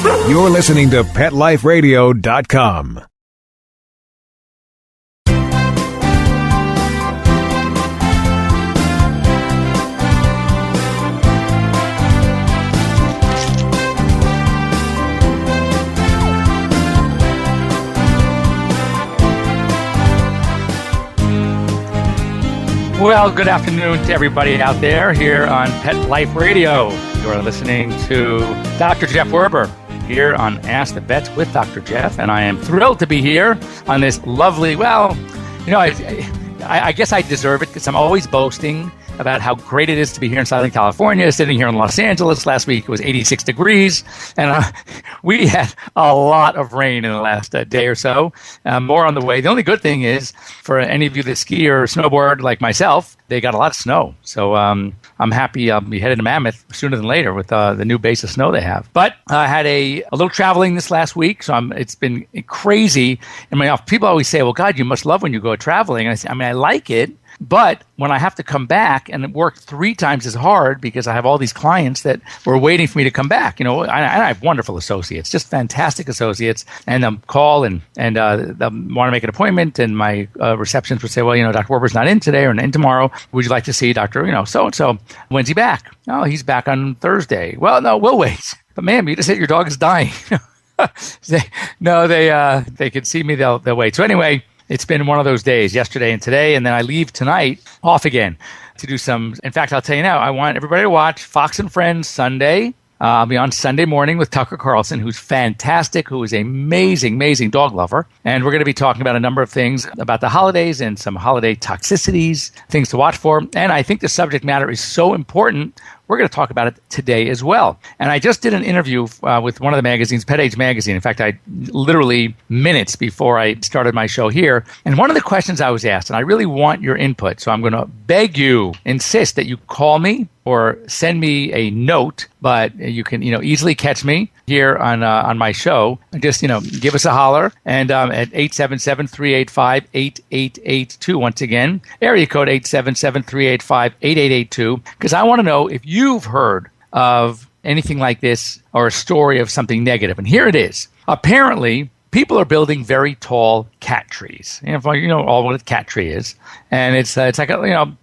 You're listening to PetLifeRadio.com. Well, good afternoon to everybody out there here on Pet Life Radio. You're listening to Dr. Jeff Werber here on Ask the Vets with Dr. Jeff, and I am thrilled to be here on this lovely, I guess I deserve it because I'm always boasting about how great it is to be here in Southern California, sitting here in Los Angeles. Last week it was 86 degrees, and we had a lot of rain in the last day or so. More on the way. The only good thing is, for any of you that ski or snowboard like myself, they got a lot of snow. So I'm happy I'll be headed to Mammoth sooner than later with the new base of snow they have. But I had a little traveling this last week, so it's been crazy. And people always say, well, God, you must love when you go traveling. And I say, I like it. But when I have to come back and work 3 times as hard because I have all these clients that were waiting for me to come back, I have wonderful associates, just fantastic associates, and they'll call and they'll want to make an appointment, and my receptionist would say, well, Dr. Werber's not in today or in tomorrow. Would you like to see Dr. So-and-so? When's he back? Oh, he's back on Thursday. Well, no, we'll wait. But ma'am, you just said your dog is dying. They can see me, they'll wait. So anyway, it's been one of those days, yesterday and today, and then I leave tonight off again to do some. In fact, I'll tell you now, I want everybody to watch Fox and Friends Sunday. I'll be on Sunday morning with Tucker Carlson, who's fantastic, who is an amazing, amazing dog lover. And we're going to be talking about a number of things about the holidays and some holiday toxicities, things to watch for. And I think the subject matter is so important, we're going to talk about it today as well. And I just did an interview with one of the magazines, Pet Age Magazine. In fact, I literally minutes before I started my show here. And one of the questions I was asked, and I really want your input, so I'm going to beg you, insist that you call me or send me a note, but you can easily catch me here on my show. Just give us a holler, and at 877-385-8882. Once again, area code 877-385-8882, because I want to know if you've heard of anything like this or a story of something negative. And here it is. Apparently, people are building very tall cat trees. All what a cat tree is, and it's like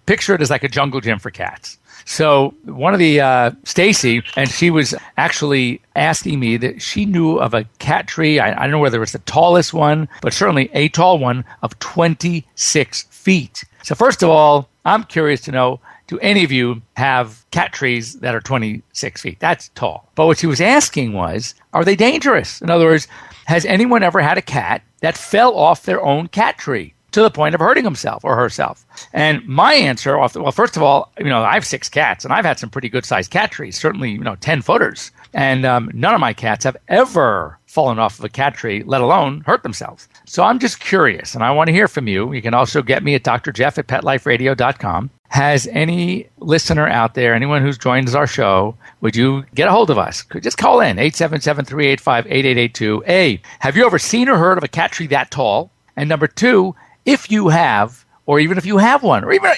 picture it as like a jungle gym for cats. So one of the, Stacy, and she was actually asking me that she knew of a cat tree. I don't know whether it's the tallest one, but certainly a tall one of 26 feet. So first of all, I'm curious to know, do any of you have cat trees that are 26 feet? That's tall. But what she was asking was, are they dangerous? In other words, has anyone ever had a cat that fell off their own cat tree to the point of hurting himself or herself? And my answer, well, first of all, I have 6 cats, and I've had some pretty good-sized cat trees, certainly, 10-footers. And none of my cats have ever fallen off of a cat tree, let alone hurt themselves. So I'm just curious, and I want to hear from you. You can also get me at Dr. Jeff at PetLifeRadio.com. Has any listener out there, anyone who's joined our show, would you get a hold of us? Just call in, 877-385-8882. A, have you ever seen or heard of a cat tree that tall? And number 2, if you have, or even if you have one, or even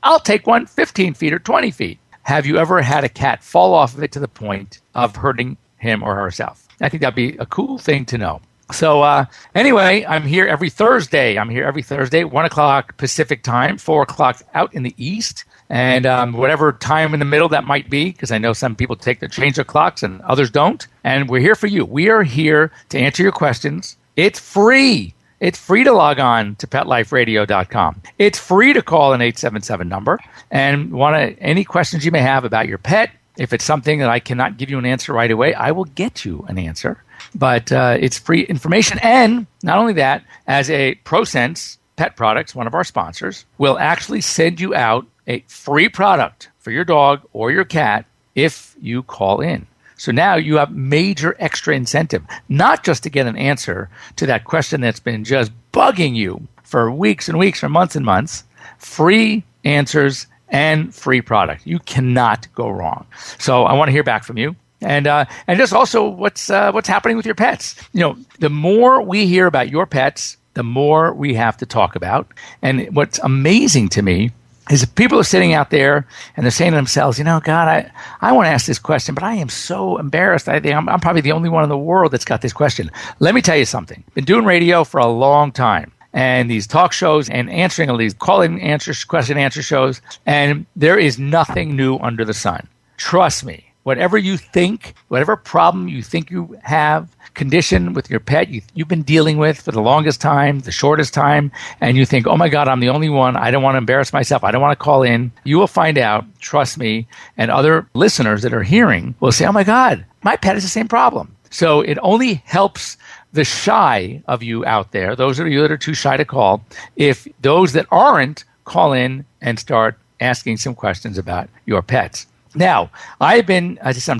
I'll take one 15 feet or 20 feet. Have you ever had a cat fall off of it to the point of hurting him or herself? I think that'd be a cool thing to know. So anyway, I'm here every Thursday. 1 o'clock Pacific time, 4 o'clock out in the East. And whatever time in the middle that might be, because I know some people change their clocks and others don't. And we're here for you. We are here to answer your questions. It's free. It's free to log on to PetLifeRadio.com. It's free to call an 877 number and any questions you may have about your pet. If it's something that I cannot give you an answer right away, I will get you an answer. But it's free information. And not only that, as a ProSense Pet Products, one of our sponsors, will actually send you out a free product for your dog or your cat if you call in. So now you have major extra incentive, not just to get an answer to that question that's been just bugging you for weeks and weeks or months and months, free answers and free product. You cannot go wrong. So I want to hear back from you. And just also what's happening with your pets. The more we hear about your pets, the more we have to talk about. And what's amazing to me is if people are sitting out there and they're saying to themselves, God, I want to ask this question, but I am so embarrassed. I think I'm probably the only one in the world that's got this question. Let me tell you something. Been doing radio for a long time, and these talk shows and answering all these question answer shows, and there is nothing new under the sun. Trust me. Whatever you think, whatever problem you think you have, condition with your pet you've been dealing with for the longest time, the shortest time, and you think, oh my God, I'm the only one. I don't want to embarrass myself. I don't want to call in. You will find out, trust me, and other listeners that are hearing will say, oh my God, my pet has the same problem. So it only helps the shy of you out there, those of you that are too shy to call, if those that aren't call in and start asking some questions about your pets. Now, I'm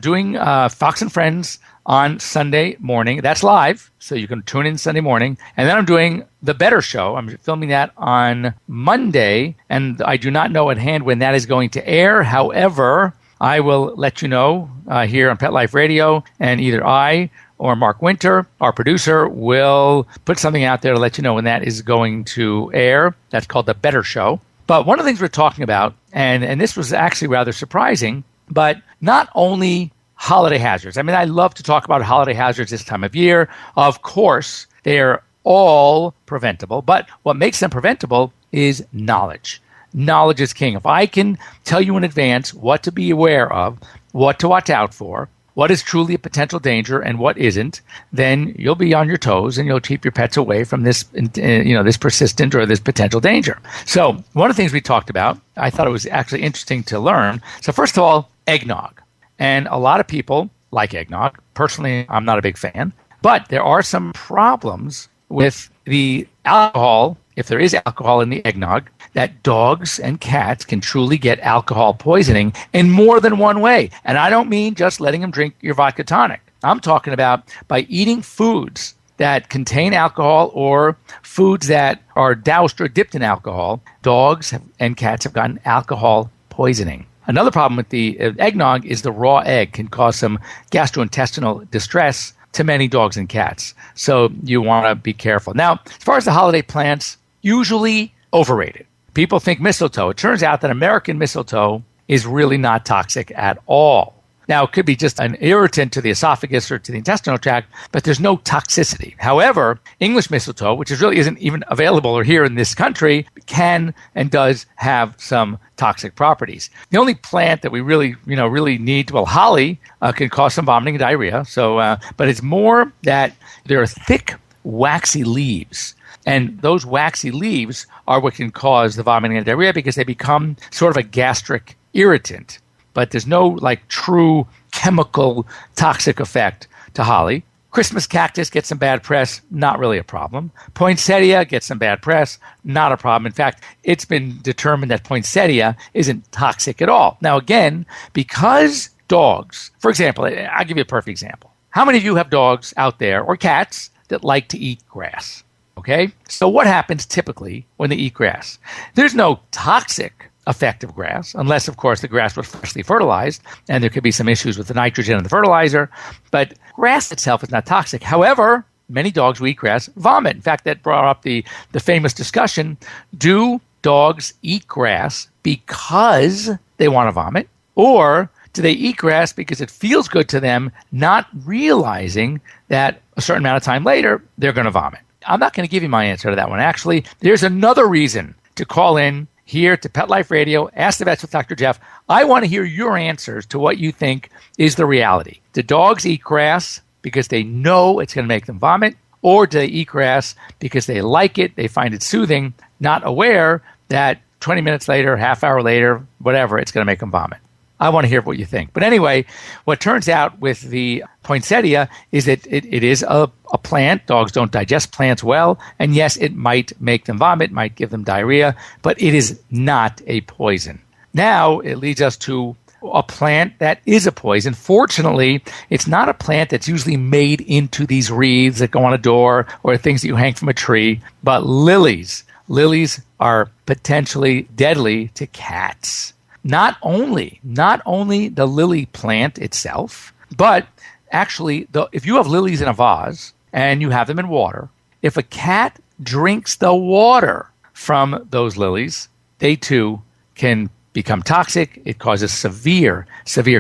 doing Fox and Friends on Sunday morning. That's live, so you can tune in Sunday morning. And then I'm doing The Better Show. I'm filming that on Monday, and I do not know at hand when that is going to air. However, I will let you know here on Pet Life Radio, and either I or Mark Winter, our producer, will put something out there to let you know when that is going to air. That's called The Better Show. But one of the things we're talking about, and this was actually rather surprising, but not only holiday hazards. I mean, I love to talk about holiday hazards this time of year. Of course, they're all preventable, but what makes them preventable is knowledge. Knowledge is king. If I can tell you in advance what to be aware of, what to watch out for, what is truly a potential danger and what isn't, then you'll be on your toes and you'll keep your pets away from this, this persistent or this potential danger. So one of the things we talked about, I thought it was actually interesting to learn. So first of all, eggnog. And a lot of people like eggnog. Personally, I'm not a big fan. But there are some problems with the alcohol, if there is alcohol in the eggnog, that dogs and cats can truly get alcohol poisoning in more than one way. And I don't mean just letting them drink your vodka tonic. I'm talking about by eating foods that contain alcohol or foods that are doused or dipped in alcohol, dogs and cats have gotten alcohol poisoning. Another problem with the eggnog is the raw egg can cause some gastrointestinal distress to many dogs and cats. So you want to be careful. Now, as far as the holiday plants, usually overrated. People think mistletoe. It turns out that American mistletoe is really not toxic at all. Now, it could be just an irritant to the esophagus or to the intestinal tract, but there's no toxicity. However, English mistletoe, which really isn't even available or here in this country, can and does have some toxic properties. The only plant that we really need, holly can cause some vomiting and diarrhea. So, but it's more that there are thick, waxy leaves. And those waxy leaves are what can cause the vomiting and diarrhea because they become sort of a gastric irritant. But there's no true chemical toxic effect to holly. Christmas cactus gets some bad press, not really a problem. Poinsettia gets some bad press, not a problem. In fact, it's been determined that poinsettia isn't toxic at all. Now, again, because dogs, for example, I'll give you a perfect example. How many of you have dogs out there or cats that like to eat grass? Okay? So what happens typically when they eat grass? There's no toxic effect of grass, unless, of course, the grass was freshly fertilized, and there could be some issues with the nitrogen in the fertilizer. But grass itself is not toxic. However, many dogs who eat grass vomit. In fact, that brought up the famous discussion, do dogs eat grass because they want to vomit, or do they eat grass because it feels good to them, not realizing that a certain amount of time later, they're going to vomit? I'm not going to give you my answer to that one. Actually, there's another reason to call in here to Pet Life Radio, Ask the Vets with Dr. Jeff. I want to hear your answers to what you think is the reality. Do dogs eat grass because they know it's going to make them vomit, or do they eat grass because they like it, they find it soothing, not aware that 20 minutes later, half hour later, whatever, it's going to make them vomit? I want to hear what you think. But anyway, what turns out with the poinsettia is that it is a plant. Dogs don't digest plants well. And yes, it might make them vomit, might give them diarrhea, but it is not a poison. Now, it leads us to a plant that is a poison. Fortunately, it's not a plant that's usually made into these wreaths that go on a door or things that you hang from a tree, but lilies. Lilies are potentially deadly to cats. Not only the lily plant itself, but actually, if you have lilies in a vase and you have them in water, if a cat drinks the water from those lilies, they too can become toxic. It causes severe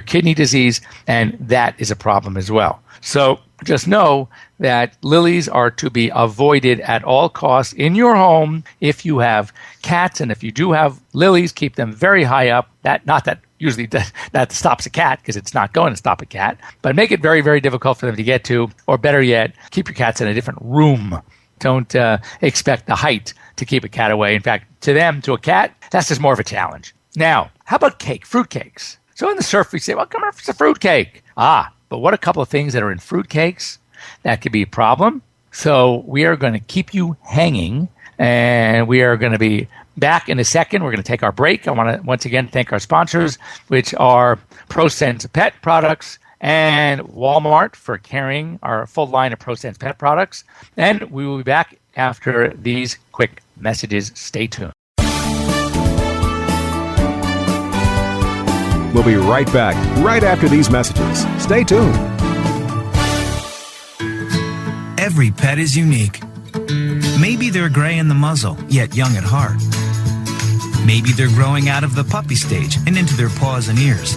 kidney disease, and that is a problem as well. So just know that lilies are to be avoided at all costs in your home if you have cats. And if you do have lilies, keep them very high up. Not that usually that stops a cat, because it's not going to stop a cat, but make it very, very difficult for them to get to. Or better yet, keep your cats in a different room. Don't expect the height to keep a cat away. In fact, to a cat, that's just more of a challenge. Now, how about cake, fruit cakes? So in the surf, we say, well, come on, it's a fruit cake. But what a couple of things that are in fruit cakes that could be a problem. So we are going to keep you hanging, and we are going to be back in a second. We're going to take our break. I want to once again thank our sponsors, which are ProSense Pet Products and Walmart for carrying our full line of ProSense Pet products. And we will be back after these quick messages. Stay tuned. We'll be right back, right after these messages. Stay tuned. Every pet is unique. Maybe they're gray in the muzzle, yet young at heart. Maybe they're growing out of the puppy stage and into their paws and ears.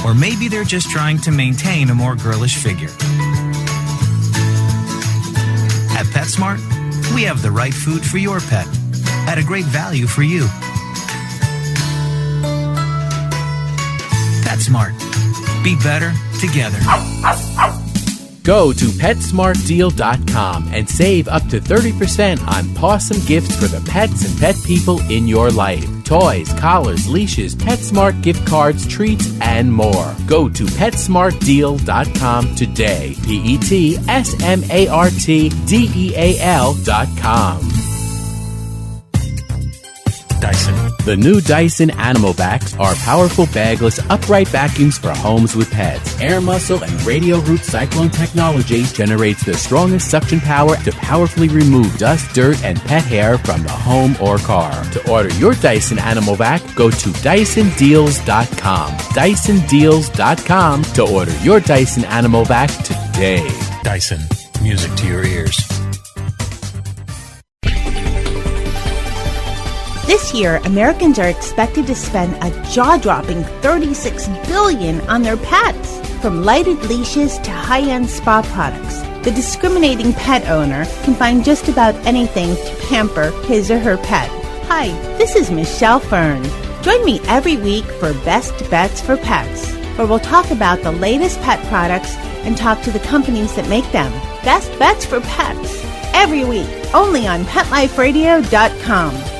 Or maybe they're just trying to maintain a more girlish figure. At PetSmart, we have the right food for your pet at a great value for you. PetSmart. Be better together. Go to PetSmartDeal.com and save up to 30% on awesome gifts for the pets and pet people in your life. Toys, collars, leashes, PetSmart gift cards, treats, and more. Go to PetSmartDeal.com today. PetSmartDeal.com. Dyson. The new Dyson Animal Vacs are powerful bagless upright vacuums for homes with pets. Air muscle and radio root cyclone technology generates the strongest suction power to powerfully remove dust, dirt, and pet hair from the home or car. To order your Dyson Animal Vac, go to DysonDeals.com. DysonDeals.com to order your Dyson Animal Vac today. Dyson. Music to your ears. This year, Americans are expected to spend a jaw-dropping $36 billion on their pets. From lighted leashes to high-end spa products, the discriminating pet owner can find just about anything to pamper his or her pet. Hi, this is Michelle Fern. Join me every week for Best Bets for Pets, where we'll talk about the latest pet products and talk to the companies that make them. Best Bets for Pets, every week, only on PetLifeRadio.com.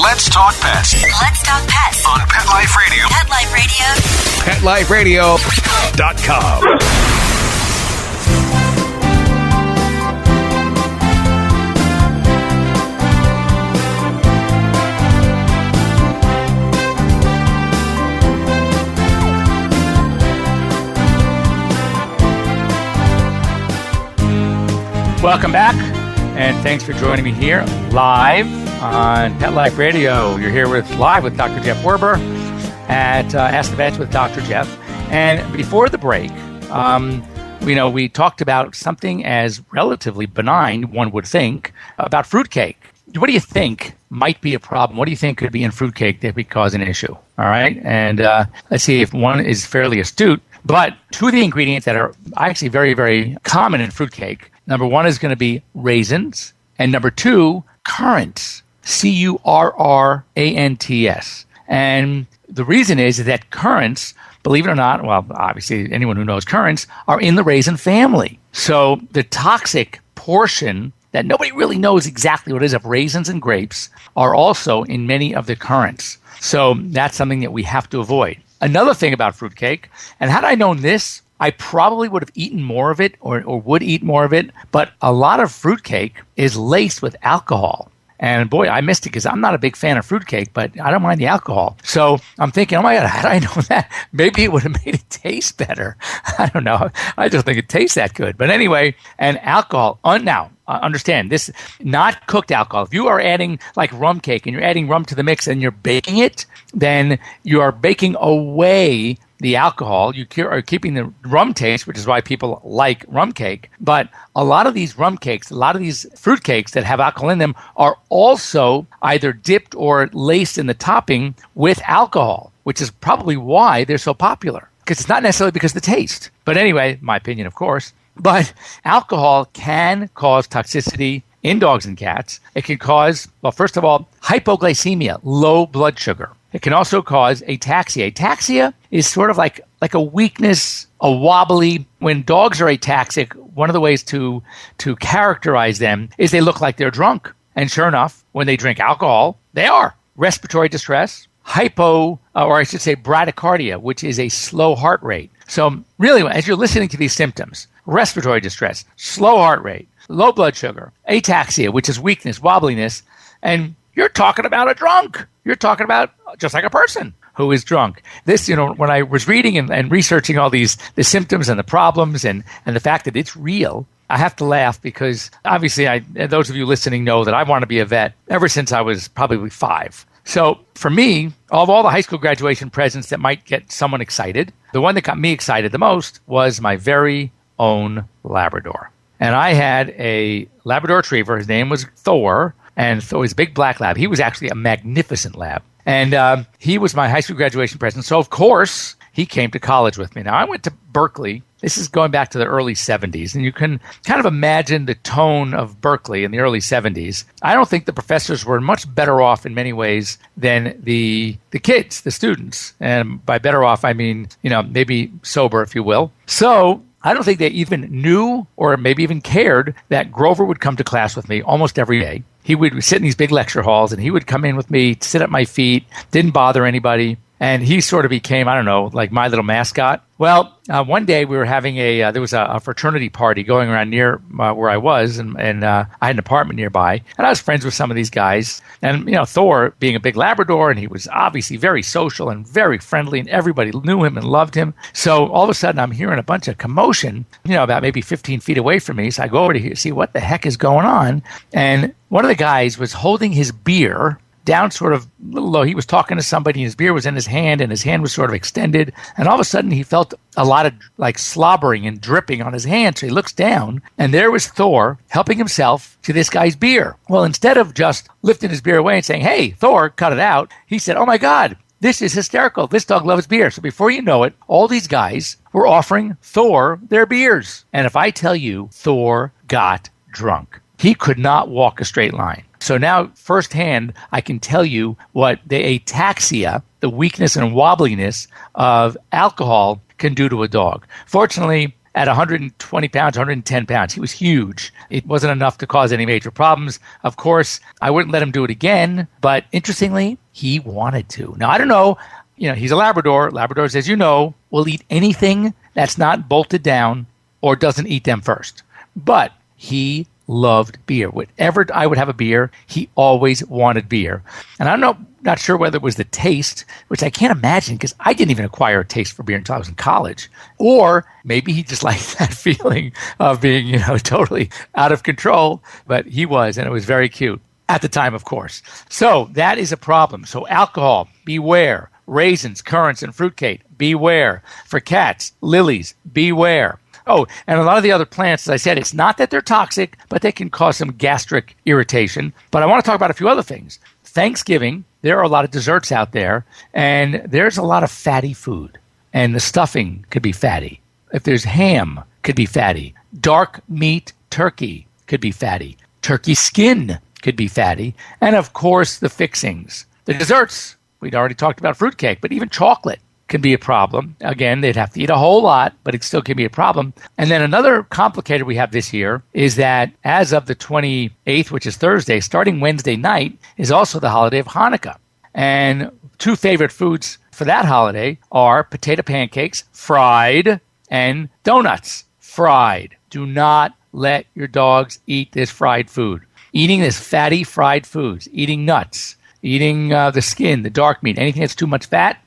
Let's talk pets Let's talk pets on Pet Life Radio. Pet Life Radio. PetLifeRadio.com. Welcome back, and thanks for joining me here live on Pet Life Radio. You're here live with Dr. Jeff Werber at Ask the Vets with Dr. Jeff. And before the break, we talked about something as relatively benign, one would think, about fruitcake. What do you think might be a problem? What do you think could be in fruitcake that would cause an issue? All right, and let's see if one is fairly astute. But two of the ingredients that are actually very, very common in fruitcake, number one is going to be raisins, and number two, currants. Currants. And the reason is that currants, believe it or not, well, obviously anyone who knows currants, are in the raisin family. So the toxic portion that nobody really knows exactly what it is of raisins and grapes are also in many of the currants. So that's something that we have to avoid. Another thing about fruitcake, and had I known this, I probably would have eaten more of it or would eat more of it, but a lot of fruitcake is laced with alcohol. And boy, I missed it because I'm not a big fan of fruitcake, but I don't mind the alcohol. So I'm thinking, oh my God, had I known that, maybe it would have made it taste better. I don't know. I just think it tastes that good. But anyway, and alcohol, now, understand this, not cooked alcohol. If you are adding like rum cake and you're adding rum to the mix and you're baking it, then you are baking away the alcohol. You are keeping the rum taste, which is why people like rum cake. But a lot of these rum cakes, a lot of these fruit cakes that have alcohol in them are also either dipped or laced in the topping with alcohol, which is probably why they're so popular. Because it's not necessarily because of the taste. But anyway, my opinion, of course. But alcohol can cause toxicity in dogs and cats. It can cause, well, first of all, hypoglycemia, low blood sugar. It can also cause ataxia. Ataxia is sort of like a weakness, a wobbly. When dogs are ataxic, one of the ways to characterize them is they look like they're drunk. And sure enough, when they drink alcohol, they are. Respiratory distress, bradycardia, which is a slow heart rate. So really, as you're listening to these symptoms, respiratory distress, slow heart rate, low blood sugar, ataxia, which is weakness, wobbliness, and you're talking about a drunk. You're talking about just like a person who is drunk. This, when I was reading and researching all the symptoms and the problems and the fact that it's real, I have to laugh because obviously those of you listening know that I want to be a vet ever since I was probably 5. So for me, of all the high school graduation presents that might get someone excited, the one that got me excited the most was my very own Labrador. And I had a Labrador Retriever. His name was Thor, and Thor was a big black lab. He was actually a magnificent lab. And he was my high school graduation present. So, of course, he came to college with me. Now, I went to Berkeley. This is going back to the early 70s, and you can kind of imagine the tone of Berkeley in the early 70s. I don't think the professors were much better off in many ways than the kids, the students. And by better off, I mean, maybe sober, if you will. So I don't think they even knew or maybe even cared that Grover would come to class with me almost every day. He would sit in these big lecture halls, and he would come in with me, sit at my feet, didn't bother anybody. And he sort of became, I don't know, like my little mascot. Well, one day we were having there was a fraternity party going around near where I was, and I had an apartment nearby, and I was friends with some of these guys. And, Thor being a big Labrador, and he was obviously very social and very friendly, and everybody knew him and loved him. So all of a sudden I'm hearing a bunch of commotion, about maybe 15 feet away from me. So I go over to see what the heck is going on. And one of the guys was holding his beer down sort of a little low. He was talking to somebody, and his beer was in his hand, and his hand was sort of extended. And all of a sudden, he felt a lot of like slobbering and dripping on his hand. So he looks down, and there was Thor helping himself to this guy's beer. Well, instead of just lifting his beer away and saying, "Hey, Thor, cut it out," he said, "Oh my God, this is hysterical. This dog loves beer." So before you know it, all these guys were offering Thor their beers. And if I tell you, Thor got drunk. He could not walk a straight line. So now, firsthand, I can tell you what the ataxia, the weakness and wobbliness of alcohol, can do to a dog. Fortunately, at 120 pounds, 110 pounds, he was huge. It wasn't enough to cause any major problems. Of course, I wouldn't let him do it again, but interestingly, he wanted to. Now, I don't know. He's a Labrador. Labradors, as you know, will eat anything that's not bolted down or doesn't eat them first. But he loved beer. Whenever I would have a beer, he always wanted beer. And I'm not sure whether it was the taste, which I can't imagine because I didn't even acquire a taste for beer until I was in college. Or maybe he just liked that feeling of being, totally out of control. But he was, and it was very cute at the time, of course. So that is a problem. So alcohol, beware. Raisins, currants, and fruitcake, beware. For cats, lilies, beware. Oh, and a lot of the other plants, as I said, it's not that they're toxic, but they can cause some gastric irritation. But I want to talk about a few other things. Thanksgiving, there are a lot of desserts out there, and there's a lot of fatty food. And the stuffing could be fatty. If there's ham, could be fatty. Dark meat turkey could be fatty. Turkey skin could be fatty. And, of course, the fixings. The desserts, we'd already talked about fruitcake, but even chocolate can be a problem. Again, they'd have to eat a whole lot, but it still can be a problem. And then another complicator we have this year is that as of the 28th, which is Thursday, starting Wednesday night, is also the holiday of Hanukkah. And two favorite foods for that holiday are potato pancakes, fried, and donuts, fried. Do not let your dogs eat this fried food. Eating this fatty fried foods, eating nuts, eating the skin, the dark meat, anything that's too much fat,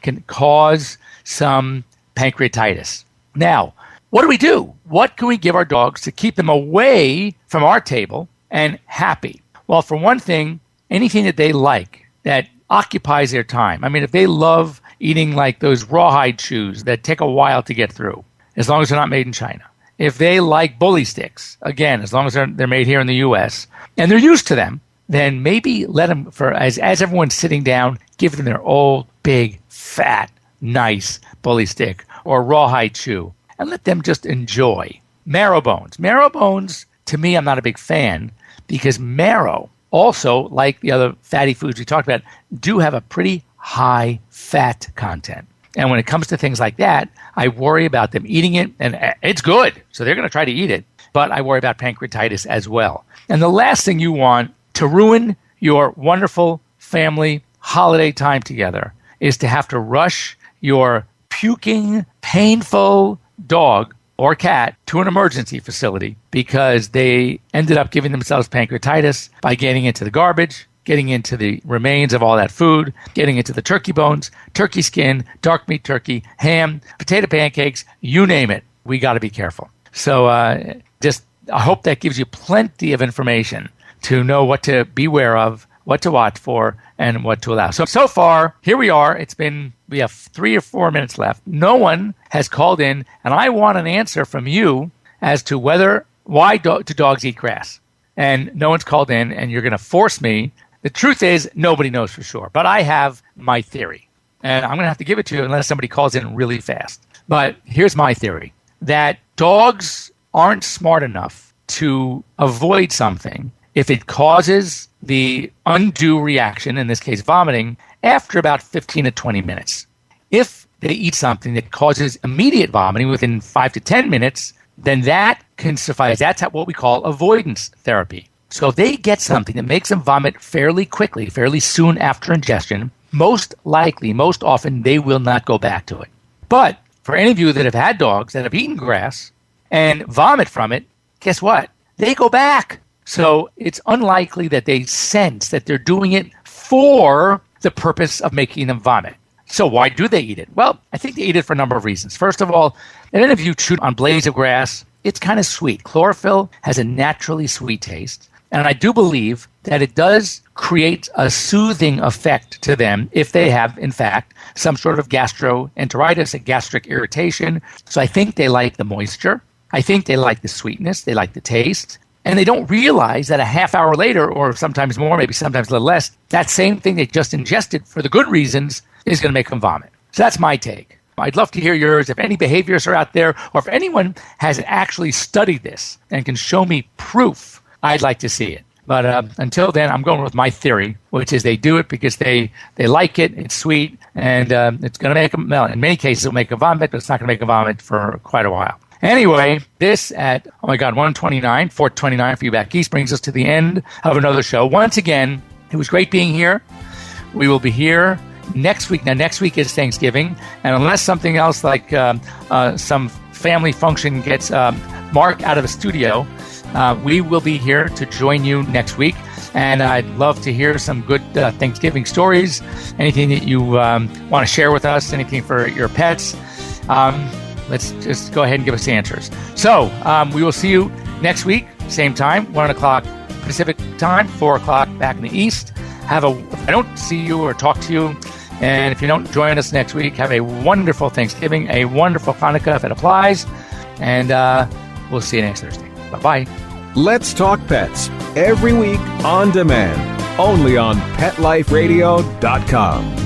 can cause some pancreatitis. Now, what do we do? What can we give our dogs to keep them away from our table and happy? Well, for one thing, anything that they like that occupies their time. I mean, if they love eating like those rawhide chews that take a while to get through, as long as they're not made in China. If they like bully sticks, again, as long as they're made here in the U.S., and they're used to them, then maybe let them, as everyone's sitting down, give them their old, big, fat, nice bully stick or rawhide chew, and let them just enjoy. Marrow bones. Marrow bones, to me, I'm not a big fan, because marrow, also, like the other fatty foods we talked about, do have a pretty high fat content. And when it comes to things like that, I worry about them eating it, and it's good, so they're going to try to eat it, but I worry about pancreatitis as well. And the last thing you want to ruin your wonderful family holiday time together is to have to rush your puking, painful dog or cat to an emergency facility because they ended up giving themselves pancreatitis by getting into the garbage, getting into the remains of all that food, getting into the turkey bones, turkey skin, dark meat turkey, ham, potato pancakes, you name it. We got to be careful. So I hope that gives you plenty of information to know what to beware of, what to watch for, and what to allow. So far, here we are. We have 3 or 4 minutes left. No one has called in, and I want an answer from you as to why do dogs eat grass? And no one's called in, and you're going to force me. The truth is, nobody knows for sure, but I have my theory, and I'm going to have to give it to you unless somebody calls in really fast. But here's my theory, that dogs aren't smart enough to avoid something if it causes the undue reaction, in this case vomiting, after about 15 to 20 minutes. If they eat something that causes immediate vomiting within 5 to 10 minutes, then that can suffice. That's what we call avoidance therapy. So if they get something that makes them vomit fairly quickly, fairly soon after ingestion, most often, they will not go back to it. But for any of you that have had dogs that have eaten grass and vomit from it, guess what? They go back. So it's unlikely that they sense that they're doing it for the purpose of making them vomit. So why do they eat it? Well, I think they eat it for a number of reasons. First of all, if you chew on blades of grass, it's kind of sweet. Chlorophyll has a naturally sweet taste. And I do believe that it does create a soothing effect to them if they have, in fact, some sort of gastroenteritis, a gastric irritation. So I think they like the moisture. I think they like the sweetness. They like the taste. And they don't realize that a half hour later, or sometimes more, maybe sometimes a little less, that same thing they just ingested for the good reasons is going to make them vomit. So that's my take. I'd love to hear yours. If any behaviors are out there, or if anyone has actually studied this and can show me proof, I'd like to see it. But until then, I'm going with my theory, which is they do it because they like it, it's sweet, and it's going to make them, well, in many cases, it'll make them vomit, but it's not going to make them vomit for quite a while. Anyway, this at, 429 for you back east brings us to the end of another show. Once again, it was great being here. We will be here next week. Now, next week is Thanksgiving, and unless something else like some family function gets Mark out of the studio, we will be here to join you next week. And I'd love to hear some good Thanksgiving stories, anything that you want to share with us, anything for your pets. Let's just go ahead and give us the answers. So we will see you next week, same time, 1 o'clock Pacific time, 4 o'clock back in the East. If I don't see you or talk to you, and if you don't join us next week, have a wonderful Thanksgiving, a wonderful Hanukkah if it applies, and we'll see you next Thursday. Bye-bye. Let's Talk Pets, every week on demand, only on PetLifeRadio.com.